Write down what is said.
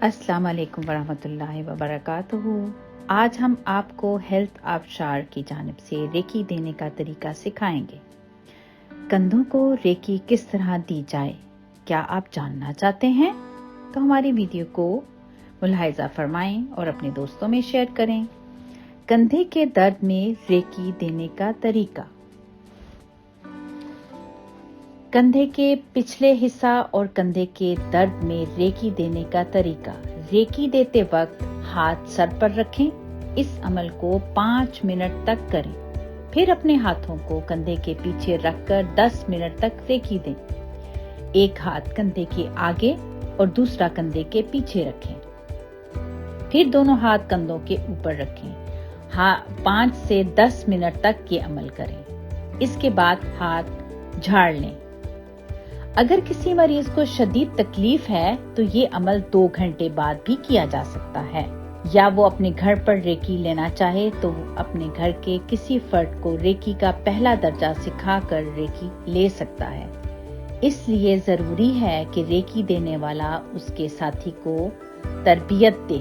अस्सलाम वालेकुम वरहमतुल्लाहि वबरकातुहू। आज हम आपको हेल्थ आबशार की जानिब से रेकी देने का तरीका सिखाएंगे। कंधों को रेकी किस तरह दी जाए, क्या आप जानना चाहते हैं? तो हमारी वीडियो को मुलाहिजा फरमाएं और अपने दोस्तों में शेयर करें। कंधे के दर्द में रेकी देने का तरीका। कंधे के पिछले हिस्सा और कंधे के दर्द में रेकी देने का तरीका। रेकी देते वक्त हाथ सर पर रखें। इस अमल को 5 मिनट तक करें। फिर अपने हाथों को कंधे के पीछे रखकर 10 मिनट तक रेकी दें। एक हाथ कंधे के आगे और दूसरा कंधे के पीछे रखें। फिर दोनों हाथ कंधों के ऊपर रखें। 5 से 10 मिनट तक ये अमल करें। इसके बाद हाथ झाड़ लें। अगर किसी मरीज को शदीद तकलीफ है तो ये अमल 2 घंटे बाद भी किया जा सकता है, या वो अपने घर पर रेकी लेना चाहे तो अपने घर के किसी फर्द को रेकी का पहला दर्जा सिखाकर रेकी ले सकता है। इसलिए जरूरी है कि रेकी देने वाला उसके साथी को तरबियत दे।